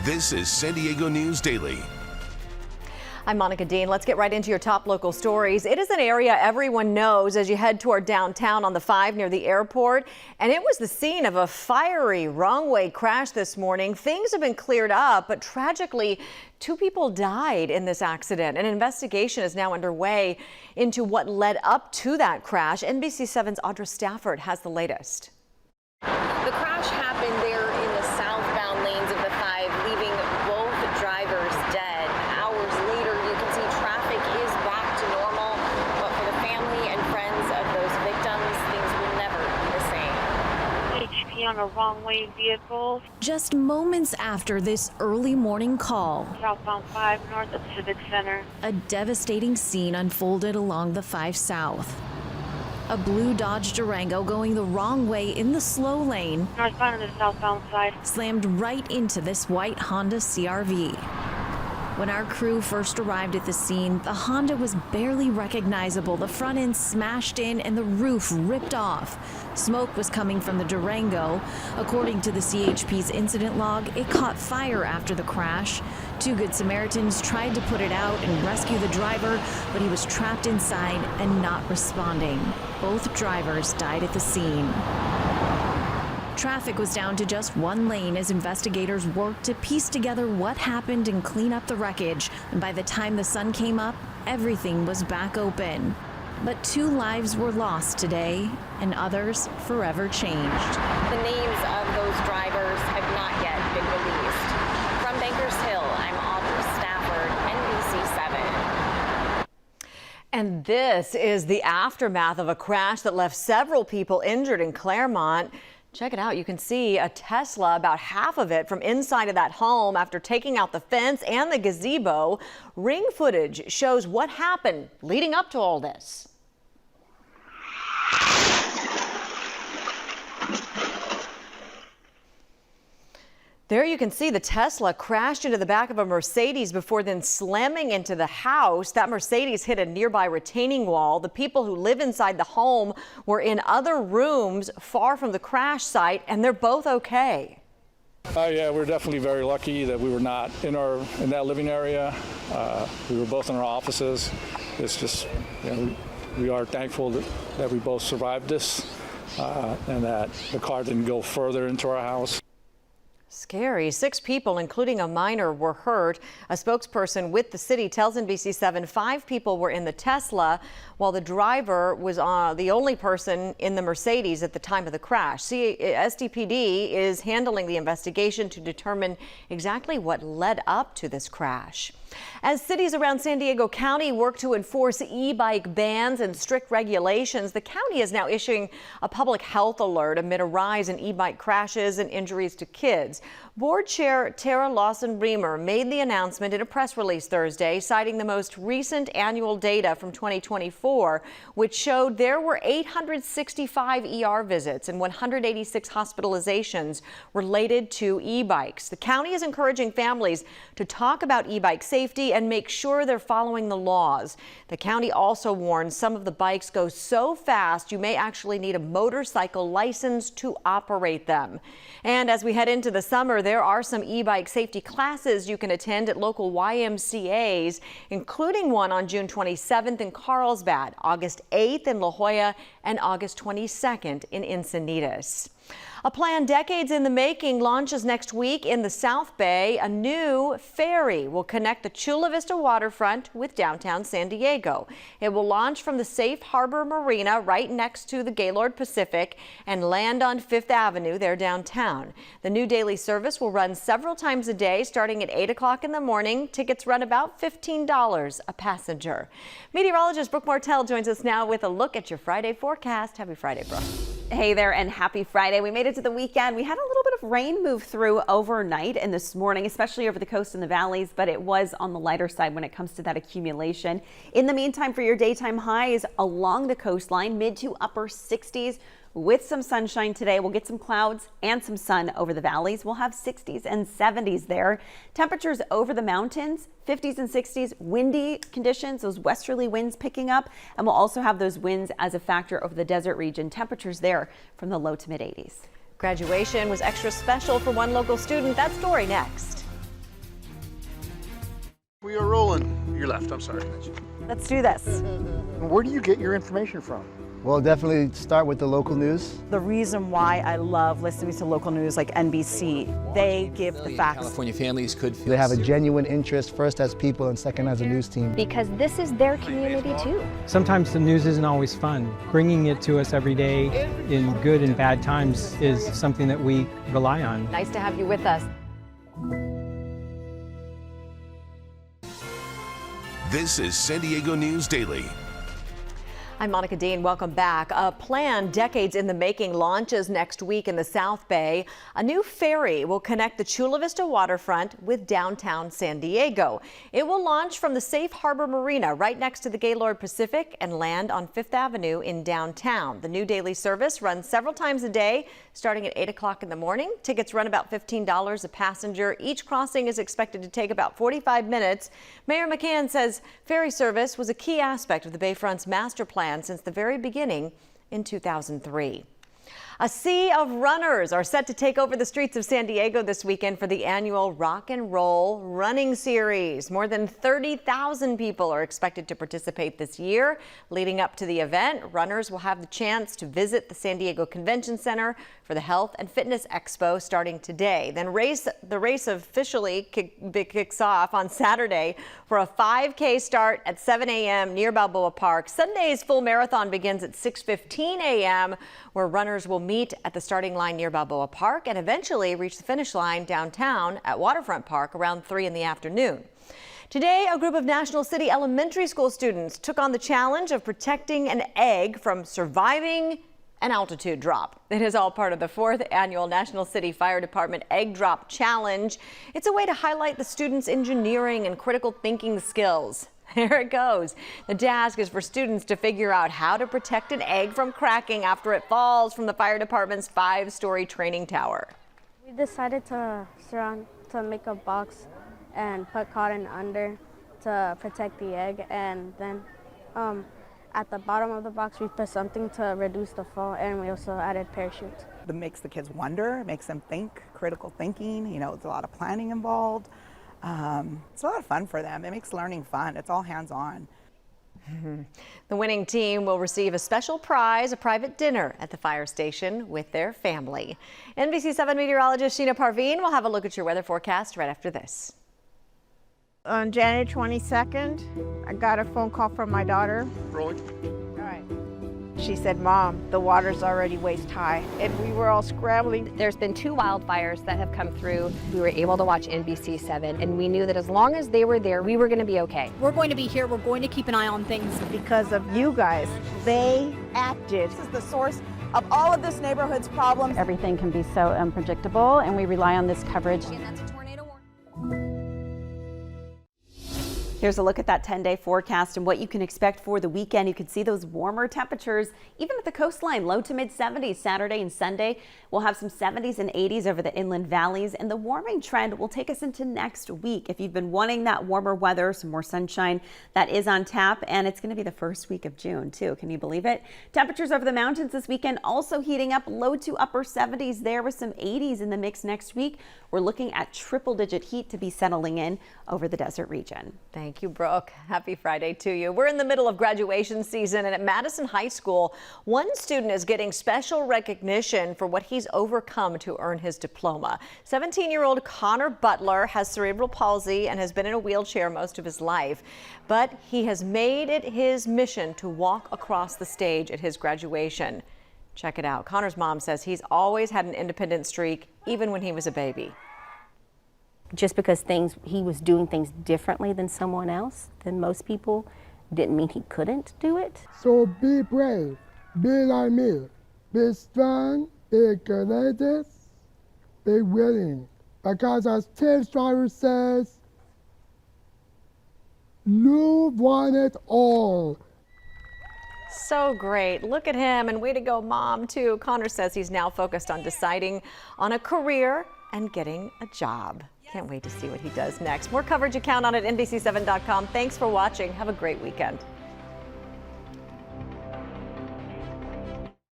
This is San Diego News Daily. I'm Monica Dean. Let's get right into your top local stories. It is an area everyone knows as you head toward downtown on the 5 near the airport. And it was the scene of a fiery wrong-way crash this morning. Things have been cleared up, but tragically, 2 people died in this accident. An investigation is now underway into what led up to that crash. NBC7's Audra Stafford has the latest. The crash happened there in the southbound lanes of the 5, leaving both drivers dead. Hours later, you can see traffic is back to normal, but for the family and friends of those victims, things will never be the same. HP on a wrong-way vehicle. Just moments after this early morning call, Southbound 5 north of Civic Center. a devastating scene unfolded along the 5 South. A blue Dodge Durango going the wrong way in the slow lane Northbound on the southbound side. slammed right into this white Honda CR-V. When our crew first arrived at the scene, the Honda was barely recognizable. The front end smashed in and the roof ripped off. Smoke was coming from the Durango. According to the CHP's incident log, it caught fire after the crash. 2 Good Samaritans tried to put it out and rescue the driver, but he was trapped inside and not responding. Both drivers died at the scene. Traffic was down to just 1 lane as investigators worked to piece together what happened and clean up the wreckage. And by the time the sun came up, everything was back open. But 2 lives were lost today, and others forever changed. The names of those drivers have not yet been released. From Bankers Hill, I'm Audra Stafford, NBC7. And this is the aftermath of a crash that left several people injured in Clairemont. Check it out. You can see a Tesla, about half of it from inside of that home after taking out the fence and the gazebo. Ring footage shows what happened leading up to all this. There you can see the Tesla crashed into the back of a Mercedes before then slamming into the house. That Mercedes hit a nearby retaining wall. The people who live inside the home were in other rooms far from the crash site, and they're both okay. Yeah, we're definitely very lucky that we were not in that living area. We were both in our offices. It's just, we are thankful that we both survived this and that the car didn't go further into our house. Scary. 6 people, including a minor, were hurt. A spokesperson with the city tells NBC7 5 people were in the Tesla, while the driver was the only person in the Mercedes at the time of the crash. SDPD is handling the investigation to determine exactly what led up to this crash. As cities around San Diego County work to enforce e-bike bans and strict regulations, the county is now issuing a public health alert amid a rise in e-bike crashes and injuries to kids. Board Chair Tara Lawson-Remer made the announcement in a press release Thursday, citing the most recent annual data from 2024, which showed there were 865 ER visits and 186 hospitalizations related to e-bikes. The county is encouraging families to talk about e-bike safety and make sure they're following the laws. The county also warns some of the bikes go so fast you may actually need a motorcycle license to operate them. And as we head into the summer, there are some e-bike safety classes you can attend at local YMCAs, including one on June 27th in Carlsbad, August 8th in La Jolla, and August 22nd in Encinitas. A plan decades in the making launches next week in the South Bay. A new ferry will connect the Chula Vista waterfront with downtown San Diego. It will launch from the Safe Harbor Marina right next to the Gaylord Pacific and land on 5th Avenue there downtown. The new daily service will run several times a day starting at 8 o'clock in the morning. Tickets run about $15 a passenger. Meteorologist Brooke Martell joins us now with a look at your Friday forecast. Happy Friday, Brooke. Hey there and happy Friday. We made it to the weekend. We had a little bit of rain move through overnight and this morning, especially over the coast and the valleys, but it was on the lighter side when it comes to that accumulation. In the meantime, for your daytime highs along the coastline, mid to upper 60s. With some sunshine today, we'll get some clouds and some sun over the valleys. We'll have 60s and 70s there. Temperatures over the mountains, 50s and 60s, windy conditions, those westerly winds picking up, and we'll also have those winds as a factor over the desert region. Temperatures there from the low to mid 80s. Graduation was extra special for one local student. That story next. We are rolling. Your left, I'm sorry. Let's do this. Where do you get your information from? Well, definitely start with the local news. The reason why I love listening to local news like NBC, they give the facts. California families could feel They have a genuine interest, first as people and second as a news team. Because this is their community too. Sometimes the news isn't always fun. Bringing it to us every day in good and bad times is something that we rely on. Nice to have you with us. This is San Diego News Daily. I'm Monica Dean. Welcome back. A plan decades in the making launches next week in the South Bay. A new ferry will connect the Chula Vista waterfront with downtown San Diego. It will launch from the Safe Harbor Marina right next to the Gaylord Pacific and land on 5th Avenue in downtown. The new daily service runs several times a day, starting at 8 o'clock in the morning. Tickets run about $15 a passenger. Each crossing is expected to take about 45 minutes. Mayor McCann says ferry service was a key aspect of the Bayfront's master plan since the very beginning in 2003. A sea of runners are set to take over the streets of San Diego this weekend for the annual Rock and Roll Running Series. More than 30,000 people are expected to participate this year. Leading up to the event, runners will have the chance to visit the San Diego Convention Center for the Health and Fitness Expo starting today. Then the race officially kicks off on Saturday for a 5K start at 7 a.m. near Balboa Park. Sunday's full marathon begins at 6:15 a.m. where runners will meet at the starting line near Balboa Park and eventually reach the finish line downtown at Waterfront Park around 3 in the afternoon. Today, a group of National City Elementary School students took on the challenge of protecting an egg from surviving an altitude drop. It is all part of the 4th annual National City Fire Department Egg Drop Challenge. It's a way to highlight the students' engineering and critical thinking skills. Here it goes. The task is for students to figure out how to protect an egg from cracking after it falls from the fire department's 5-story training tower. We decided to make a box and put cotton under to protect the egg, and then at the bottom of the box we put something to reduce the fall, and we also added parachutes. It makes the kids wonder, it makes them think, critical thinking, there's a lot of planning involved. It's a lot of fun for them. It makes learning fun. It's all hands-on. The winning team will receive a special prize, a private dinner at the fire station with their family. NBC 7 meteorologist Sheena Parveen will have a look at your weather forecast right after this. On January 22nd, I got a phone call from my daughter. Rolling. All right. She said, "Mom, the water's already waist high," and we were all scrambling. There's been 2 wildfires that have come through. We were able to watch NBC 7, and we knew that as long as they were there, we were going to be okay. We're going to be here. We're going to keep an eye on things. Because of you guys, they acted. This is the source of all of this neighborhood's problems. Everything can be so unpredictable, and we rely on this coverage. And that's a tornado warning. Here's a look at that 10-day forecast and what you can expect for the weekend. You can see those warmer temperatures even at the coastline, low to mid 70s Saturday and Sunday. We'll have some 70s and 80s over the inland valleys, and the warming trend will take us into next week. If you've been wanting that warmer weather, some more sunshine, that is on tap, and it's going to be the first week of June too. Can you believe it? Temperatures over the mountains this weekend also heating up, low to upper 70s there with some 80s in the mix next week. We're looking at triple-digit heat to be settling in over the desert region. Thank you, Brooke. Happy Friday to you. We're in the middle of graduation season, and at Madison High School, one student is getting special recognition for what he's overcome to earn his diploma. 17-year-old Connor Butler has cerebral palsy and has been in a wheelchair most of his life, but he has made it his mission to walk across the stage at his graduation. Check it out. Connor's mom says he's always had an independent streak, even when he was a baby. Just because he was doing things differently than someone else, than most people, didn't mean he couldn't do it. So be brave, be like me, be strong, be courageous, be willing. Because as Tim Driver says, you want it all. So great. Look at him, and way to go, Mom, too. Connor says he's now focused on deciding on a career and getting a job. Can't wait to see what he does next. More coverage you count on at NBC7.com. Thanks for watching. Have a great weekend.